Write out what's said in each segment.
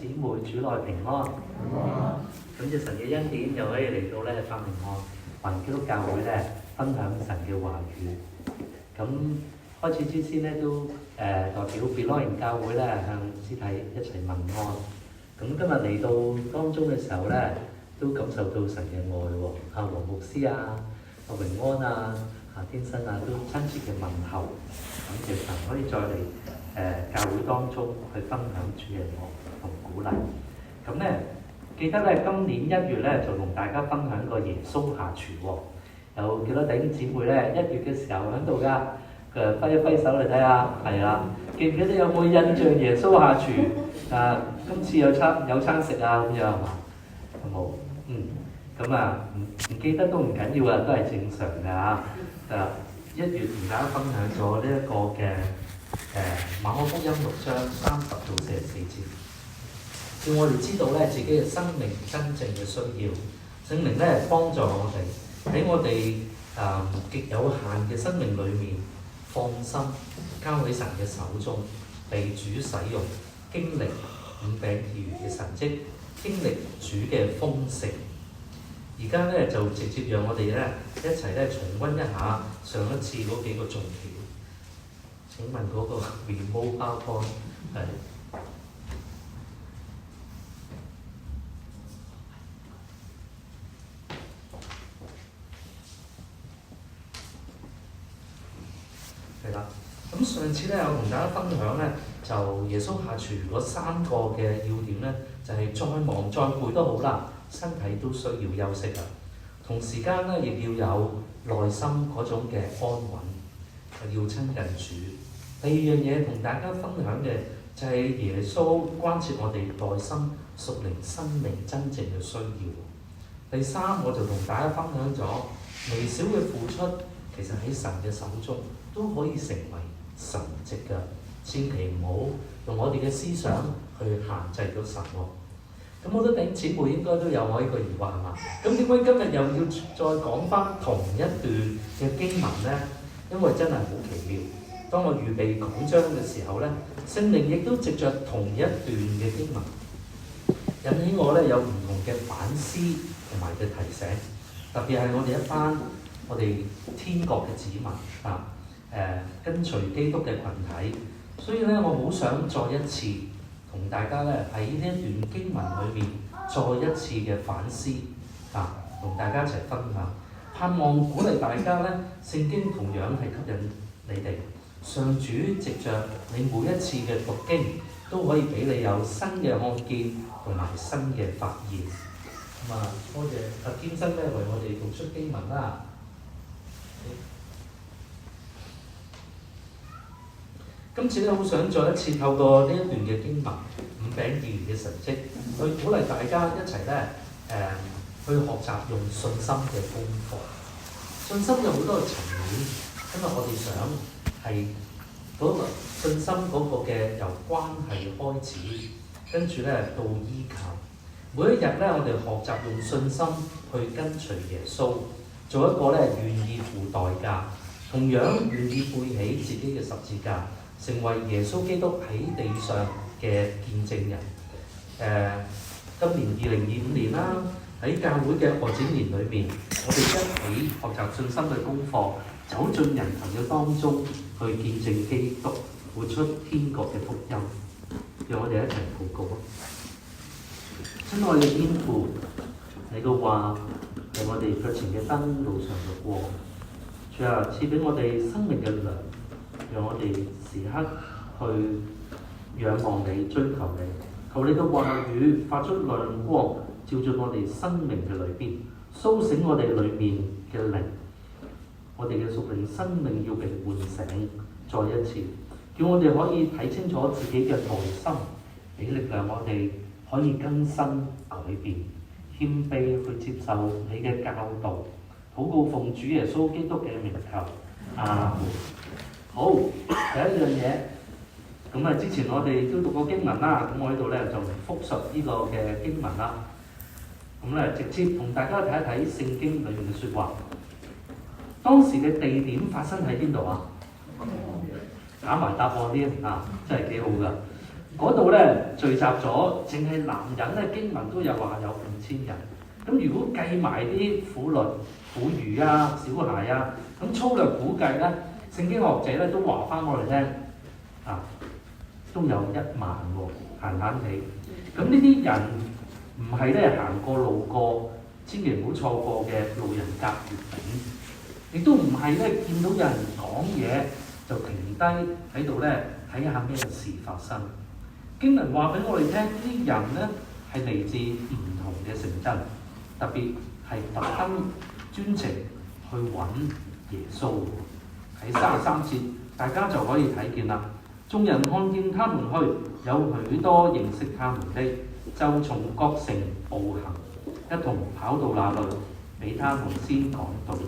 姊妹主內平安。感謝神嘅恩典，又可以嚟到咧發明案華人基督教會咧分享神嘅話語。咁開始之先咧都代表 Belonging 教會咧向肢體一齊問安。咁今日嚟到當中嘅時候咧，都感受到神嘅愛喎。阿黃牧師啊、阿榮安啊、夏天生啊，都親切嘅問候。感謝神可以再嚟教會當中去分享主嘅愛同鼓勵。咁咧記得咧今年1月咧就同大家分享過耶穌下廚喎。有幾多弟兄姊妹咧1月嘅時候喺度㗎？佢揮一揮手嚟睇下，係啦。記唔記得有冇印象耶穌下廚？今次有餐食啊咁樣係嘛？有冇？咁唔記得都唔緊要啊，都係正常㗎嚇。1月同大家分享咗呢一個嘅馬可福音6章30到44節，叫我哋知道咧自己嘅生命真正嘅需要，聖靈咧幫助我哋喺我哋極有限嘅生命裏面放心交喺神嘅手中，被主使用，經歷5餅2魚嘅神蹟，經歷主嘅豐盛。而家咧就直接讓我哋咧一齊咧重溫一下上一次嗰幾個重點。請問嗰個 remote PowerPoint 係啦。咁上次咧我同大家分享咧，就耶穌下廚嗰3個嘅要點咧，就係再忙再攰都好啦，身體都需要休息啊。同時間咧亦要有內心嗰種嘅安穩，要親近主。第二樣嘢同大家分享嘅就係耶穌關切我哋內心屬靈生命真正嘅需要。第三，我就同大家分享咗微小嘅付出，其實喺神嘅手中都可以成為神蹟㗎。千祈唔好用我哋嘅思想去限制咗神喎。咁好多弟兄姊妹應該都有我呢個疑惑係嘛？咁點解今日又要再講翻同一段嘅經文呢？因為真係好奇妙。當我預備講章嘅時候咧，聖靈亦都藉着同一段嘅經文，引起我咧有唔同嘅反思同埋嘅提醒。特別係我哋一班我哋天國嘅子民跟隨基督嘅群體，所以咧我好想再一次同大家咧喺呢一段經文裏面再一次嘅反思同大家一齊分享，盼望鼓勵大家咧，聖經同樣係吸引你哋。上主藉着你每一次嘅讀經，都可以俾你有新嘅看見同埋新嘅發現。多謝阿堅生咧為我哋讀出經文啦。今次咧好想再一次透過呢一段嘅經文5餅2魚嘅神蹟，去鼓勵大家一齊咧去學習用信心嘅功課。信心有好多個層面，今日我哋想係嗰個信心嗰個嘅由關係開始，跟住咧到依靠。每一日咧，我哋學習用信心去跟隨耶穌，做一個咧願意付代價，同樣願意背起自己嘅十字架，成為耶穌基督喺地上嘅見證人。今年2025年啦，喺教會嘅外展年裏面，我哋一起學習信心嘅功課，走進人群嘅當中，去見證基督，活出天國嘅福音。讓我哋一齊禱告。親愛嘅天父，你嘅話係我哋腳前嘅燈，路上嘅光。主啊，賜俾我哋生命嘅糧，讓我哋時刻去仰望你、追求你。求你嘅話語發出亮光，照進我哋生命嘅裏邊，甦醒我哋裏面嘅靈。我哋嘅屬靈生命要被喚醒，再一次叫我哋可以睇清楚自己嘅內心，俾力量我哋可以更新改變，謙卑去接受你嘅教導。禱告奉主耶穌基督嘅名求，阿門。好，第一樣嘢，咁之前我哋都讀過經文啦，咁我呢度咧就複述呢個嘅經文啦。咁咧直接同大家睇一睇聖經裏面嘅説話。當時嘅地點發生喺邊度啊？打埋答案啲真係幾好㗎。嗰度咧聚集咗，淨係男人咧經文都有話有5000人。咁如果計埋啲婦女、婦孺啊、小孩啊，咁粗略估計咧，聖經學者咧都話翻我哋聽，都有1萬喎，閒閒地。咁呢啲人唔係咧行過路過，千祈唔好錯過嘅路人甲乙丙，亦都唔係咧見到有人講嘢就停低喺度咧睇下咩事發生。經文話俾我哋聽，呢啲人咧係嚟自唔同嘅城鎮，特別係特登專程去揾耶穌。喺33節，大家就可以睇見啦。眾人看見他們去，有許多認識他們的，就從各城步行，一同跑到那裏，俾他們先講道了。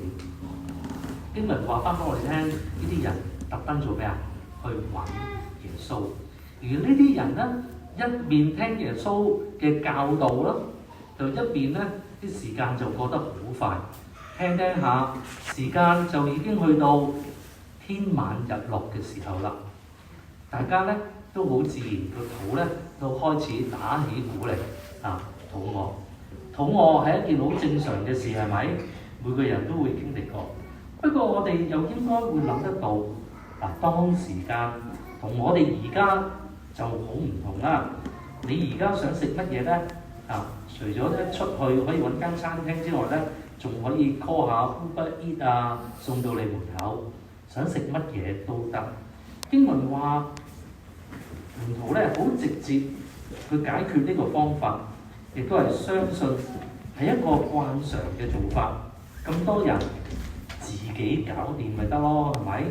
經文話翻俾我哋聽，呢啲人特登做咩啊？去揾耶穌。而呢啲人咧，一面聽耶穌嘅教導啦，就一面咧啲時間就過得好快，聽下時間就已經去到天晚日落嘅時候啦。大家咧都好自然個肚咧都開始打起鼓嚟肚餓。肚餓係一件好正常嘅事，係咪？每個人都會經歷過。不過我哋又應該會諗得到，當時間同我哋而家就好唔同啦。你而家想食乜嘢咧？除咗咧出去可以揾間餐廳之外咧，仲可以 call 下 Uber Eats 送到你門口，想食乜嘢都得。經文話門徒咧好直接去解決呢個方法，亦都係相信係一個慣常嘅做法。咁多人自己搞掂咪得咯，係咪？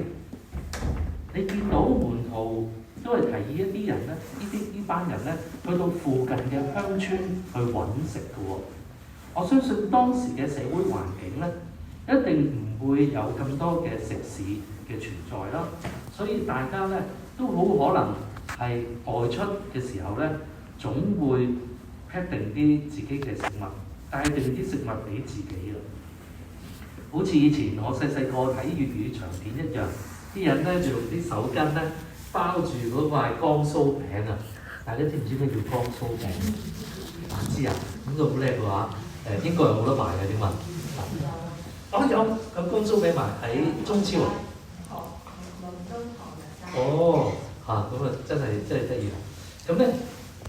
你見到門徒都係提議一啲人咧，呢班人咧去到附近嘅鄉村去揾食嘅喎。我相信當時嘅社會環境咧，一定唔會有咁多嘅食肆嘅存在啦，所以大家咧都好可能係外出嘅時候咧，總會 pack 定啲自己嘅食物，帶定啲食物俾自己啦。好似以前我細個睇粵語長片一樣，啲人咧就用啲手巾咧包住嗰塊江蘇餅啊！大家知唔知咩叫江蘇餅？知啊？咁都好叻嘅話，英國有冇得賣嘅？點問？有，咁江蘇餅賣喺中超啊！咁真係得意啦！咁咧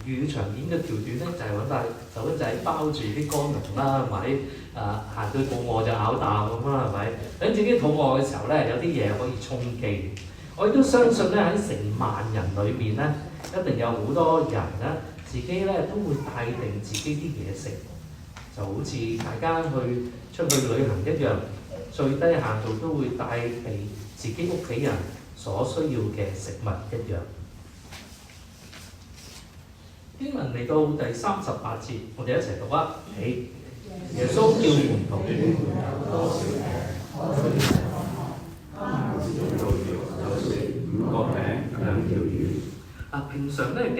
粵語長片嘅橋段咧就係揾塊手巾仔包住啲乾糧啦，係咪？行到肚餓就咬啖咁啦，係咪？等自己肚餓嘅時候咧，有啲嘢可以充飢。我亦都相信咧喺成萬人裏面咧，一定有好多人咧，自己咧都會帶定自己啲嘢食，就好似大家出去旅行一樣，最低限度都會帶俾自己屋企人所需要嘅食物一樣。經文嚟到第38節，我哋一齊讀啊！起，耶穌叫門徒，多少人？5個餅2條魚。平常咧嘅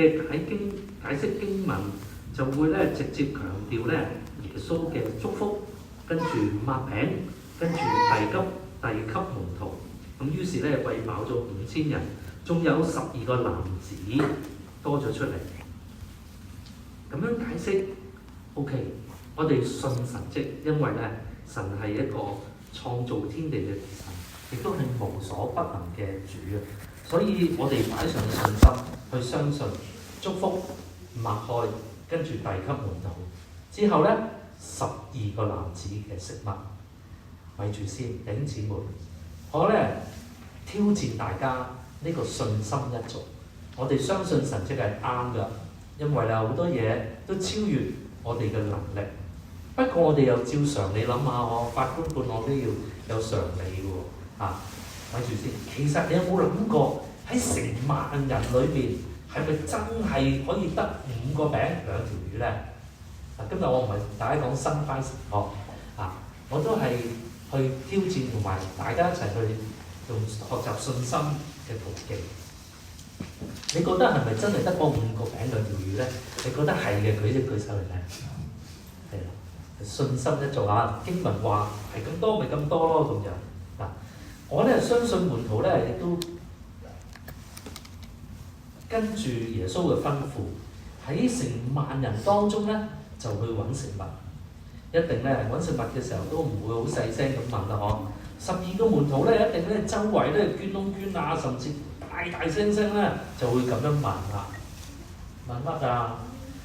解釋經文就會咧直接強調咧耶穌嘅祝福，跟住擘餅，跟住遞給門徒。咁於是咧餵飽咗5000人，仲有12個男子多咗出嚟。咁樣解釋 OK， 我哋信神蹟，因為咧神係一個創造天地嘅神，亦都係無所不能嘅主啊！所以我哋擺上信心去相信，祝福擘開，跟住遞給門徒之後咧，12個男子嘅食物，咪住先，弟兄姊妹，我咧挑戰大家呢個信心一族，我哋相信神蹟係啱㗎。因為好多嘢都超越我哋嘅能力，不過我哋又照常理諗下，法官判我都要有常理嘅喎。咪住先，其實你有冇諗過喺成萬人裏面，係咪真係可以得5個餅2條魚咧？今日我唔係同大家講新番神學，我都係去挑戰同埋大家一齊去用學習信心嘅途徑。你覺得係咪真係得嗰5個餅2條魚咧？你覺得係嘅，舉手嚟睇。係啦，信心一族經文話係咁多咪咁多咯，咁樣。我咧相信門徒咧亦都跟住耶穌嘅吩咐，喺成萬人當中咧就去揾食物。一定咧揾食物嘅時候都唔會好細聲咁問啦，嗬！12個門徒咧一定咧周圍咧捐窿捐罅，甚至大聲咧就會咁樣問啦。問乜啊？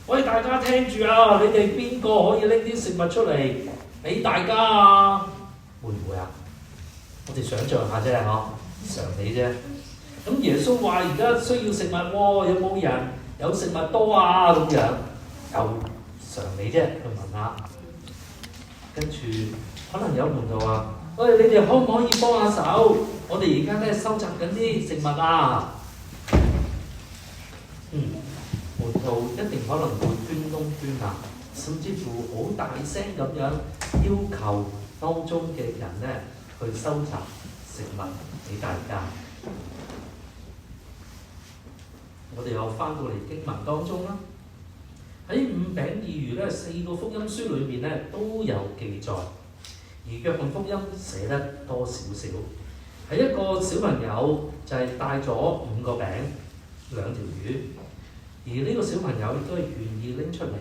喂，大家聽住啊！你哋邊個可以拎啲食物出嚟俾大家啊？會唔會啊？我哋想像下啫，嗬，常理啫。咁耶穌話：而家需要食物喎，有冇人有食物多啊？咁樣又常理啫，去問下。跟住可能有門徒話：喂，你哋可唔可以幫下手？我哋而家咧收集緊啲食物啊！門徒一定可能會捐窿捐罅，甚至乎好大聲咁樣要求當中嘅人咧去收集食物俾大家。我哋又翻到嚟經文當中啦，喺5餅2魚咧4個福音書裏面咧都有記載，而約翰福音寫得多少少，係一個小朋友就係帶咗5個餅2條魚。而呢個小朋友亦都係願意拎出嚟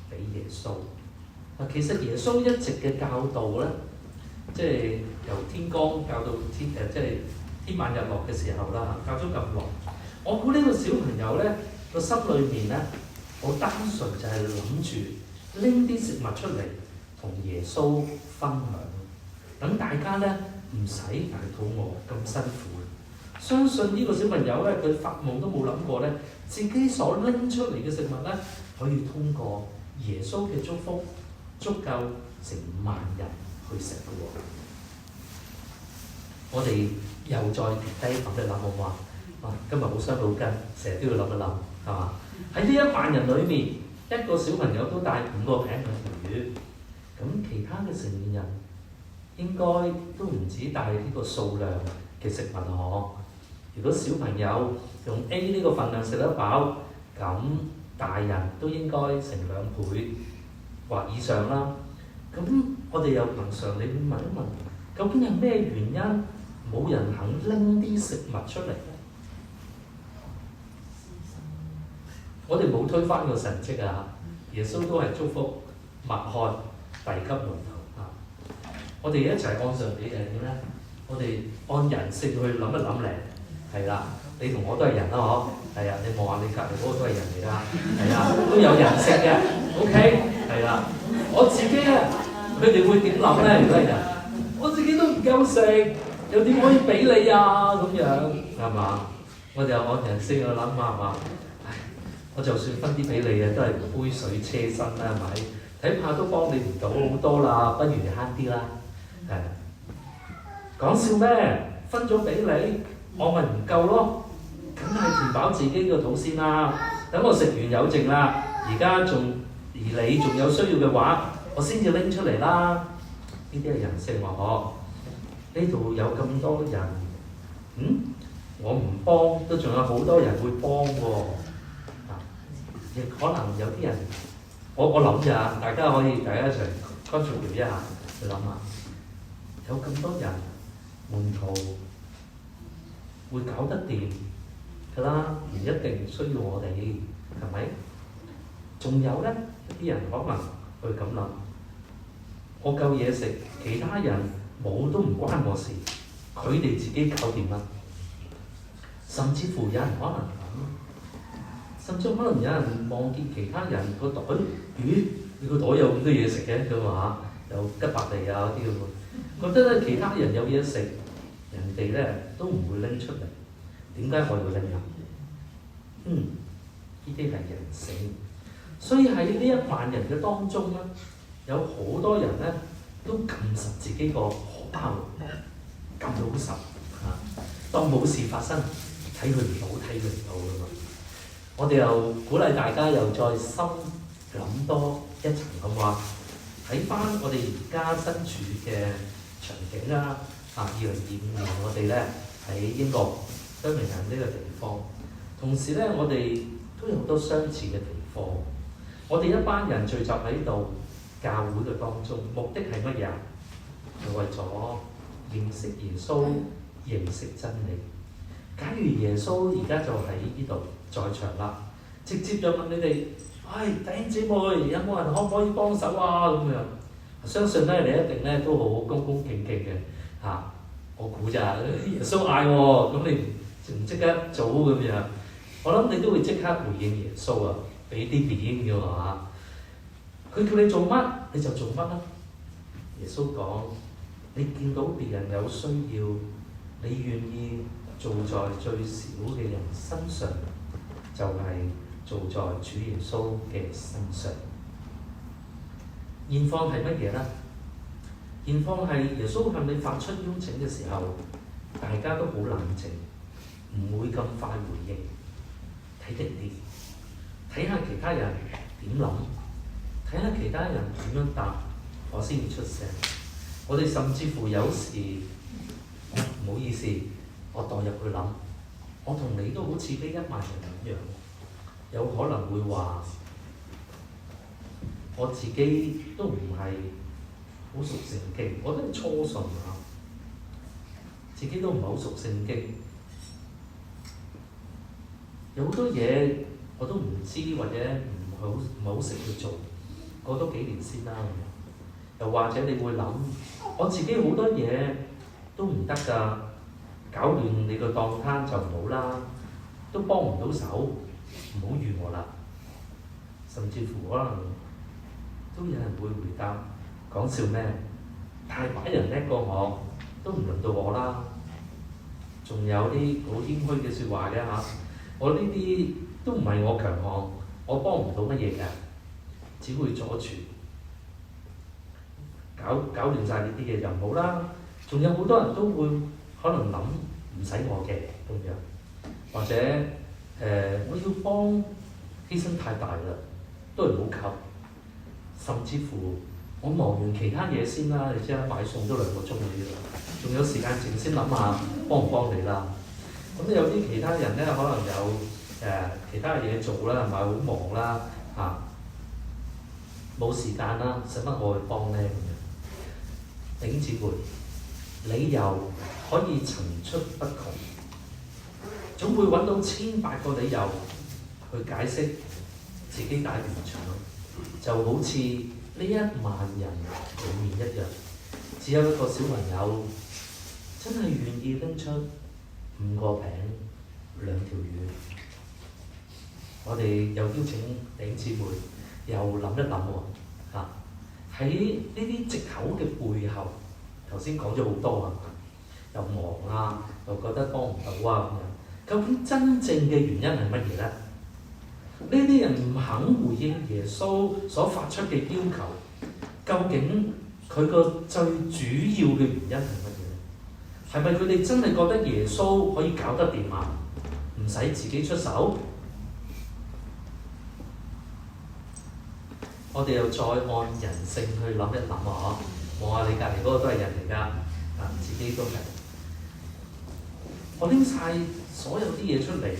俾耶穌。其實耶穌一直嘅教導咧，即係由天光教到即係天晚日落嘅時候啦，教咗咁耐。我估呢個小朋友咧個心裏面咧好單純，就係諗住拎啲食物出嚟同耶穌分享，等大家咧唔使捱肚餓咁辛苦。相信呢個小朋友咧，佢發夢都冇諗過咧，自己所拎出嚟嘅食物咧，可以通過耶穌嘅祝福，足夠成萬人去食嘅喎。我哋又再跌低咁去諗好嘛？今日好傷腦筋，成日都要諗一諗，係嘛？喺呢1萬人裏面，一個小朋友都帶5個餅2條魚，咁其他嘅成年人應該都唔止帶呢個數量嘅食物嗬。如果小朋友用 A 呢個份量食得飽，咁大人都應該成2倍或以上啦。咁我哋又憑常理去問一問，究竟係咩原因冇人肯拎啲食物出嚟咧？我哋冇推翻個神蹟啊！耶穌都係祝福擘開遞給門徒啊！我哋一齊按常理係點咧？我哋按人性去諗一諗咧。係啦，你同我都係人啦，嗬。係啊，你望下你隔離嗰個都係人嚟㗎，係啊，都有人性嘅。OK，係啦。我自己咧，佢哋會點諗咧？如果係人，我自己都唔夠食，又點可以俾你啊？咁樣係嘛？我哋又按人性去諗下係嘛？唉，我就算分啲俾你嘅，都係杯水車薪啦，係咪？睇怕都幫你唔到好多啦，不如慳啲啦。講笑咩？分咗俾你。我咪唔夠咯，梗係填飽自己個肚先啦。等我食完有剩啦，而你仲有需要嘅話，我先至拎出嚟啦。呢啲係人性喎，嗬。呢度有咁多人，我唔幫都仲有好多人會幫喎。亦可能有啲人，我諗咋，大家一齊 contribute 一下，去諗下，有咁多人門徒會搞得掂㗎啦，唔一定需要我哋，係咪？仲有咧，一啲人可能會咁諗，我夠嘢食，其他人冇都唔關我事，佢哋自己搞掂啦。甚至乎有人可能咁，甚至可能有人望見其他人個袋，咦？你個袋有咁多嘢食嘅咁啊？有吉百利啊嗰啲咁，覺得咧其他人有嘢食。人哋咧都唔會拎出嚟，點解我要拎啊？呢啲係人性，所以喺呢1萬人嘅當中咧，有好多人咧都撳實自己個荷包，撳到好實當冇事發生，睇佢唔到㗎嘛。我哋又鼓勵大家又再深諗多一層咁話，睇翻我哋而家身處嘅場景啦。2025年我哋咧喺英國伯明翰呢個地方，同時咧我哋都有好多相似嘅地方。我哋一班人聚集喺度教會嘅當中，目的係乜嘢？係為咗認識耶穌、認識真理。假如耶穌而家就喺呢度，在場啦，直接就問你哋：弟兄姊妹，有冇人可唔可以幫手啊？咁樣，相信咧你一定咧都好恭恭敬敬嘅嚇。我估咋，耶穌嗌喎，咁你唔即刻做咁樣？我諗你都會即刻回應耶穌啊，俾啲面嘅喎。佢叫你做乜你就做乜啦。耶穌講：你見到別人有需要，你願意做在最少嘅人身上，就係做在主耶穌嘅身上。現況係乜嘢呢？現況係耶穌向你發出邀請嘅時候，大家都好冷靜，唔會咁快回應，睇定啲，睇下其他人點諗，睇下其他人點樣答，我先至出聲。我哋甚至乎有時唔好意思，我代入去諗，我同你都好似呢1萬人一樣，有可能會話我自己都唔係好熟聖經，我都係初信啊，自己都唔係好熟聖經，有好多嘢我都唔知或者唔係好識去做，過多幾年先啦。又或者你會諗，我自己好多嘢都唔得㗎，搞亂你個檔攤就唔好啦，都幫唔到手，唔好預我啦。甚至乎可能都有人會回答：講笑咩？大把人叻過我，都唔輪到我啦。仲有啲好謙虛嘅説話嘅嚇，我呢啲都唔係我強項，我幫唔到乜嘢嘅，只會阻住，搞亂晒呢啲嘢就唔好啦。仲有好多人都會可能諗唔使我嘅咁樣，或者我要幫犧牲太大啦，都係唔好靠。甚至乎我忙完其他嘢先啦，你知啦，買餸都2個鐘嘅啫，仲有時間剩先諗下幫唔幫你啦。咁有啲其他人咧，可能有其他嘢做啦，係咪好忙啦嚇，冇時間啦，使乜我去幫咧咁樣？弟兄姊妹，理由可以層出不窮，總會揾到1000、8個理由去解釋自己大亂場，就好似呢1萬人裡面一樣，只有一個小朋友真係願意拎出5個餅、2條魚。我哋又邀請弟兄姊妹又諗一諗喎嚇，喺呢啲藉口嘅背後，頭先講咗好多啊，又忙啊，又覺得幫唔到啊咁樣，究竟真正嘅原因係乜嘢呢？呢啲人唔肯回應耶穌所發出嘅要求，究竟佢個最主要嘅原因係乜嘢呢？係咪佢哋真係覺得耶穌可以搞得掂啊？唔使自己出手？我哋又再按人性去諗一諗啊！望下你隔離嗰個都係人嚟㗎，自己都係。我拎晒所有啲嘢出嚟，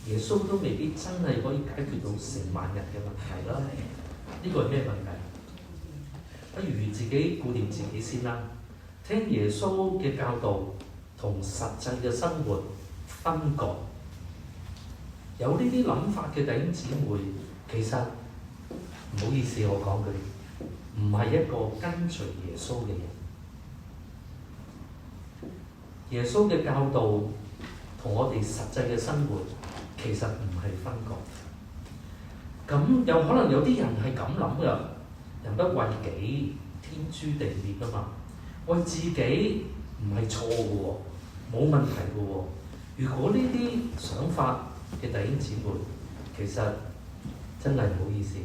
耶穌都未必真係可以解決到成萬人嘅問題啦。呢個係咩問題？不如自己顧掂自己先啦。聽耶穌嘅教導同實際嘅生活分割。有呢啲諗法嘅弟兄姊妹，其實唔好意思，我講句，唔係一個跟隨耶穌嘅人。耶穌嘅教導同我哋實際嘅生活其實唔係分割。咁有可能有啲人係咁諗㗎，人不為己，天誅地滅啊嘛。為自己唔係錯嘅喎，冇問題嘅喎。如果呢啲想法嘅弟兄姊妹，其實真係唔好意思，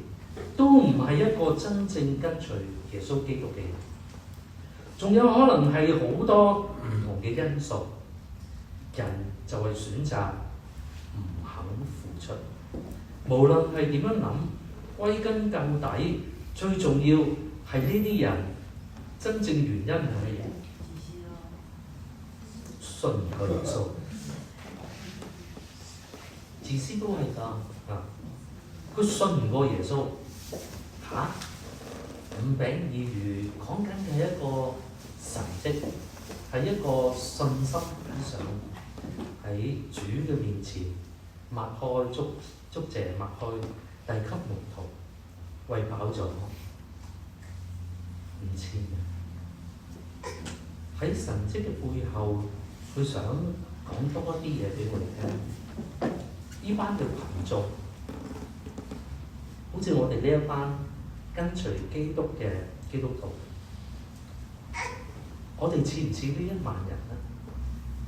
都唔係一個真正跟隨耶穌基督嘅人。仲有可能係好多唔同嘅因素，人就係選擇唔肯付出。無論係點樣諗，歸根究底，最重要係呢啲人真正原因係乜嘢？信唔過耶穌，自私都係㗎啊！佢信唔過耶穌嚇，5餅2魚講緊係一個神蹟，係一個信心上喺主嘅面前擘開祝謝擘開，遞給門徒，餵飽咗5000人。喺神蹟嘅背後，佢想講多一啲嘢俾我哋聽。呢班嘅群眾，好似我哋呢一班跟隨基督嘅基督徒，我哋似唔似呢1萬人呢？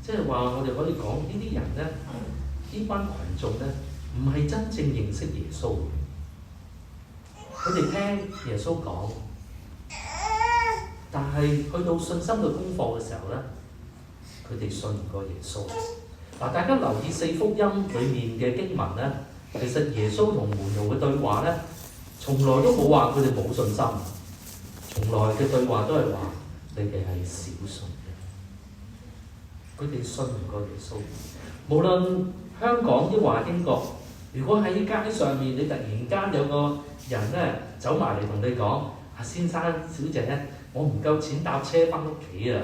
即係話我哋可以講呢啲人呢，呢班群眾呢，唔係真正認識耶穌。佢哋聽耶穌講，但係去到信心嘅功課嘅時候呢，佢哋信唔過耶穌。嗱，大家留意4福音裏面嘅經文呢，其實耶穌同門徒嘅對話呢，從來都冇話佢哋冇信心，從來嘅對話都係話你哋係小信嘅。佢哋信唔過耶穌。無論香港抑或英國，如果喺街上面你突然間有個人呢走埋嚟同你講：先生小姐，我唔夠錢搭車翻屋企啊！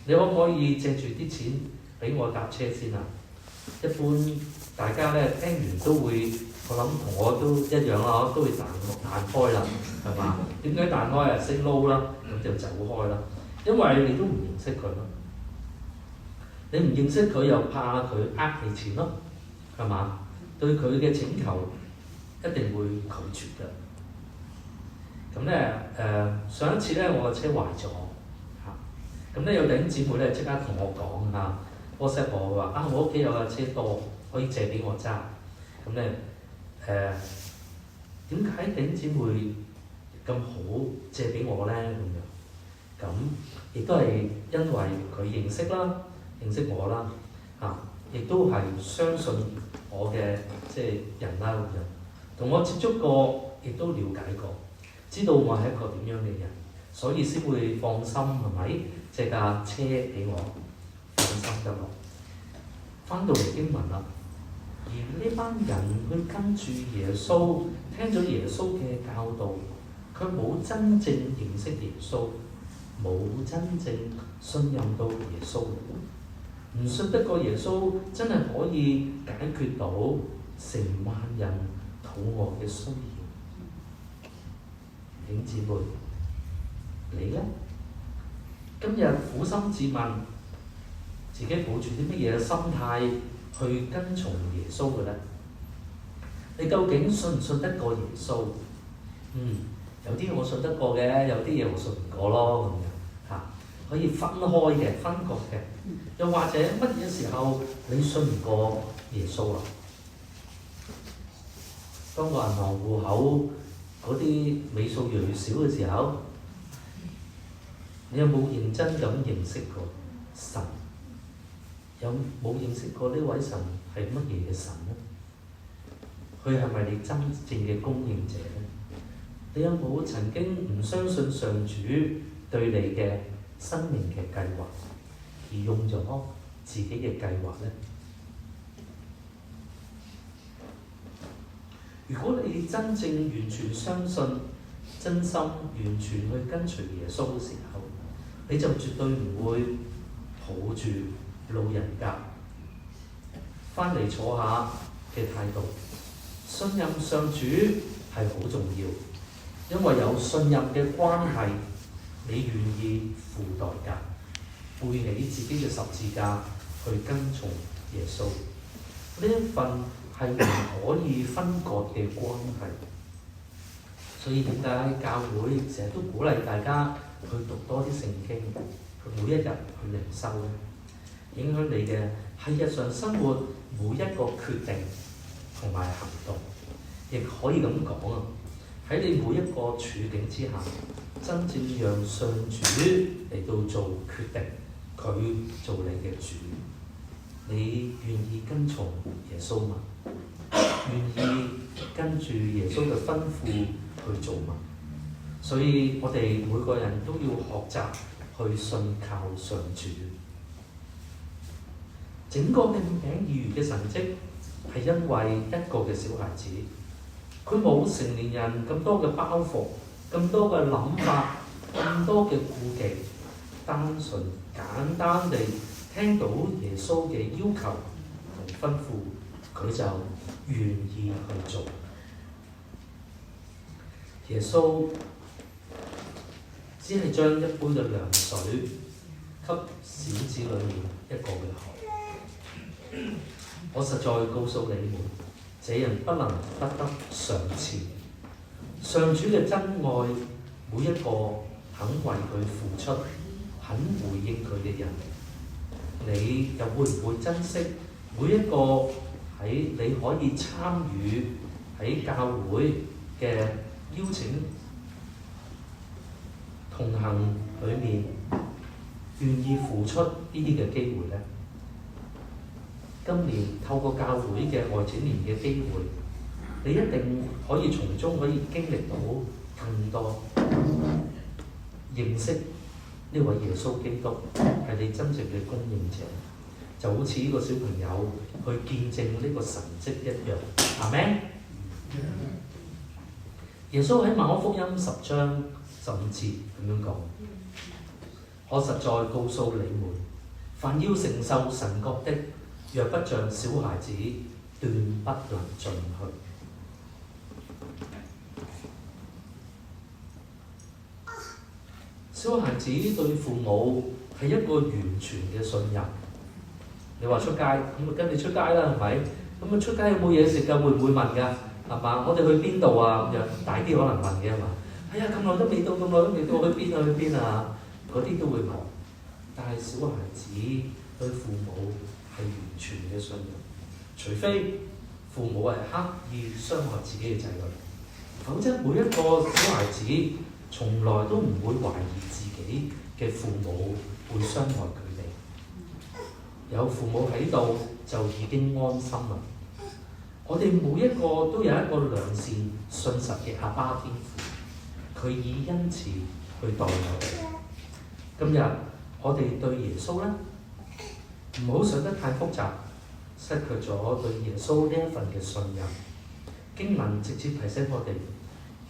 你可唔可以借住啲錢俾我搭車先啊？一般大家咧聽完都會，我諗同我都一樣啦，都會彈開啦，係嘛？點解彈開啊？識撈啦，咁就走開啦。因為你都唔認識佢咯，你唔認識佢又怕佢你錢咯，係嘛？對佢嘅請求一定會拒絕嘅。咁咧上一次咧我嘅車壞咗嚇，咁咧有弟兄姊妹咧即刻同我講嚇，WhatsApp我話我屋企有架車多，可以借俾我揸。咁咧點解弟兄姊妹咁好借俾我咧？咁亦都係因為佢認識啦，認識我啦嚇，亦都係相信我嘅即係人啦咁樣，同我接觸過，亦都了解過。知道我係一個點樣嘅人，所以先會放心係咪？借架車俾我，放心得落。翻到嚟經文啦，而呢班人去跟住耶穌，聽咗耶穌嘅教導，佢冇真正認識耶穌，冇真正信任到耶穌，唔信得過耶穌真係可以解決到成萬人肚餓嘅需要。弟兄姊妹，你呢？今日苦心自問，自己抱住啲乜嘢心態去跟從耶穌嘅呢？你究竟信唔信得過耶穌？有啲我信得過嘅，有啲嘢我信唔過咯，咁樣嚇，可以分開嘅、分割嘅。又或者乜嘢時候你信唔過耶穌啊？當個銀行戶口嗰啲尾數越嚟越少嘅時候，你有冇認真咁認識過神？有冇認識過呢位神係乜嘢嘅神呢？佢係咪你真正嘅供應者呢？你有冇曾經唔相信上主對你嘅生命嘅計劃，而用咗自己嘅計劃呢？如果你真正完全相信、真心完全去跟隨耶穌嘅時候，你就絕對唔會抱住老人家翻嚟坐下嘅態度。信任上主係好重要，因為有信任嘅關係，你願意付代價，背起自己嘅十字架去跟從耶穌。呢一份係唔可以分割嘅關係，所以點解教會成日都鼓勵大家去讀多啲聖經，每一日去靈修咧？影響你嘅係日常生活每一個決定同埋行動，亦可以咁講啊！喺你每一個處境之下，真正讓上主嚟到做決定，佢做你嘅主，你願意跟從耶穌嗎？願意跟住耶穌嘅吩咐去做嗎？所以我哋每個人都要學習去信靠上主。整個嘅五餅二魚嘅神蹟係因為一個嘅小孩子，佢冇成年人咁多嘅包袱，咁多嘅諗法，咁多嘅顧忌，單純簡單地聽到耶穌嘅要求同吩咐，佢就願意去做。耶穌只係將一杯嘅涼水給小子裏面一個嘅喝。我實在告訴你們，這人不能不得賞賜。上主嘅真愛，每一個肯為佢付出、肯回應佢嘅人，你又會唔會珍惜每一個喺你可以參與喺教會嘅邀請同行裏面，願意付出呢啲嘅機會呢？今年透過教會嘅外展年嘅機會，你一定可以從中可以經歷到更多認識呢位耶穌基督係你真正嘅供應者，就好似呢個小朋友去見證呢個神蹟一樣。阿們。耶穌喺馬可福音10章15節咁樣講：我實在告訴你們，凡要承受神國的，若不像小孩子，斷不能進去。小孩子對父母係一個完全嘅信任。你話出街，咁跟你出街啦，係咪？咁出街有冇嘢食㗎？會唔會問㗎？係嘛？我哋去邊度啊？咁樣大啲可能問嘅係嘛？哎呀，咁耐都未到，咁耐都未到，去邊啊？去邊啊？嗰啲都會問。但係小孩子對父母係完全嘅信任，除非父母係刻意傷害自己嘅仔女，否則每一個小孩子從來都唔會懷疑自己嘅父母會傷害佢哋。有父母喺度就已經安心啦。我哋每一個都有一個良善信實嘅阿爸天父，佢以恩慈去待我哋。今日我哋對耶穌咧，唔好想得太複雜，失去咗對耶穌呢一份嘅信任。經文直接提醒我哋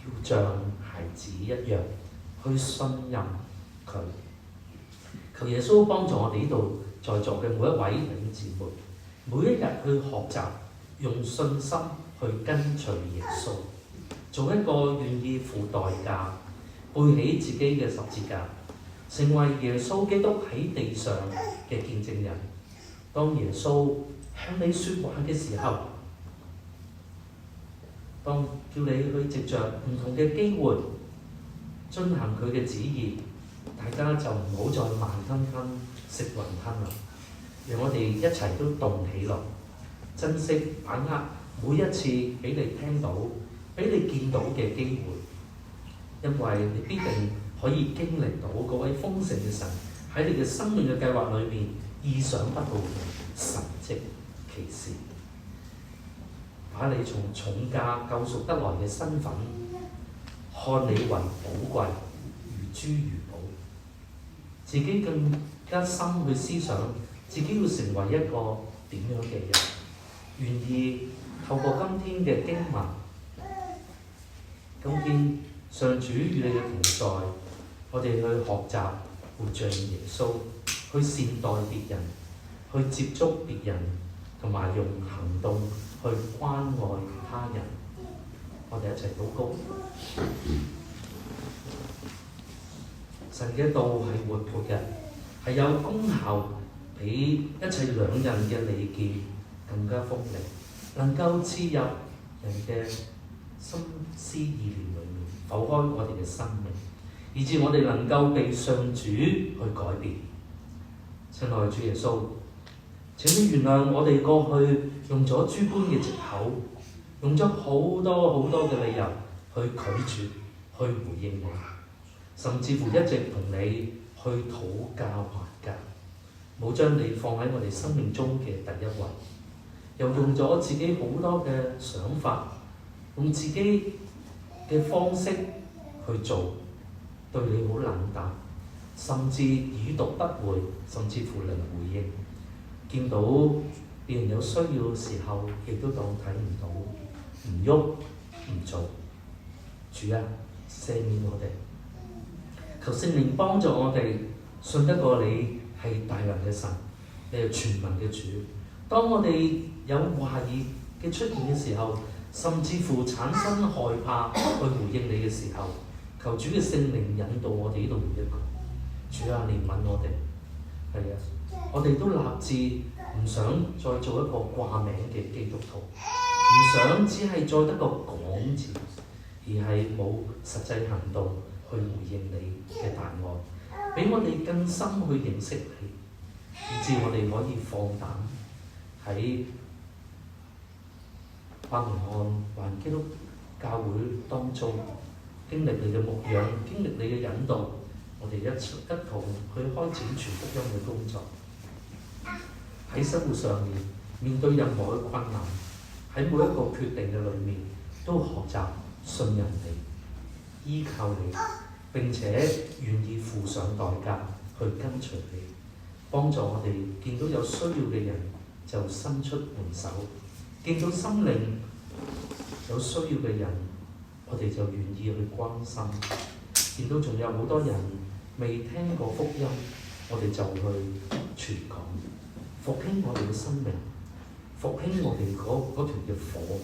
要像孩子一樣去信任佢。求耶穌幫助我哋呢度在座嘅每一位弟兄姊妹，每一日去學習用信心去跟隨耶穌，做一個願意付代價、背起自己嘅十字架，成為耶穌基督喺地上嘅見證人。當耶穌向你説話嘅時候，當叫你去藉着唔同嘅機會進行佢嘅旨意，大家就唔好再慢吞吞食雲吞啦。讓我哋一齊都動起來，珍惜把握每一次俾你聽到、俾你見到嘅機會，因為你必定可以經歷到嗰位豐盛嘅神喺你嘅生命嘅計劃裏面意想不到嘅神蹟奇事，把你從重價救贖得來嘅身份看你為寶貴，如珠如寶，自己更加深去思想自己要成為一個點樣嘅人，願意透過今天嘅經文，今天上主與你嘅同在，我哋去學習活像耶穌，去善待別人，去接觸別人，同埋用行動去關愛他人。我哋一齊禱告。神嘅道係活潑嘅，係有功效，比一切兩刃嘅利劍更加鋒利，能夠刺入人嘅心思意念裏面，剖開我哋嘅生命，以致我哋能夠被上主去改變。親愛主耶穌，請你原諒我哋過去用咗諸般嘅藉口，用咗好多好多嘅理由去拒絕、去回應你，甚至乎一直同你去討價還價，冇將你放喺我哋生命中嘅第一位，又用咗自己好多嘅想法，用自己嘅方式去做，對你好冷淡，甚至已讀不回，甚至乎零回應。見到別人有需要嘅時候，亦都當睇唔到，唔喐唔做。主啊，赦免我哋，求聖靈幫助我哋信得過你係大能嘅神，你係全能嘅主，當我哋有懷疑嘅出現嘅時候，甚至乎產生害怕去回應你嘅時候，求主嘅聖靈引導我哋呢度每一個。主啊，憐憫我哋。係啊，我哋都立志唔想再做一個掛名嘅基督徒，唔想只係再得個講字，而係冇實際行動去回應你嘅大愛，俾我哋更深去認識你，以致我哋可以放膽喺伯明翰環基督教會當中經歷你嘅牧養，經歷你嘅引導，我哋一同去開展傳福音嘅工作。喺生活上面對任何嘅困難，喺每一個決定嘅裏面，都學習信任你、依靠你，並且願意付上代價去跟隨你，幫助我哋見到有需要嘅人就伸出援手，見到心靈有需要嘅人，我哋就願意去關心，見到仲有好多人未聽過福音，我哋就去傳講，復興我哋嘅生命，復興我哋嗰條嘅火，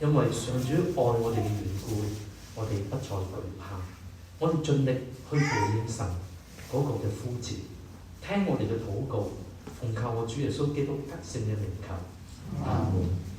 因為上主愛我哋嘅緣故，我哋不再懼怕，我哋盡力去回應神嗰個嘅呼召，聽我哋嘅禱告，奉靠我主耶穌基督得勝嘅名求，阿門。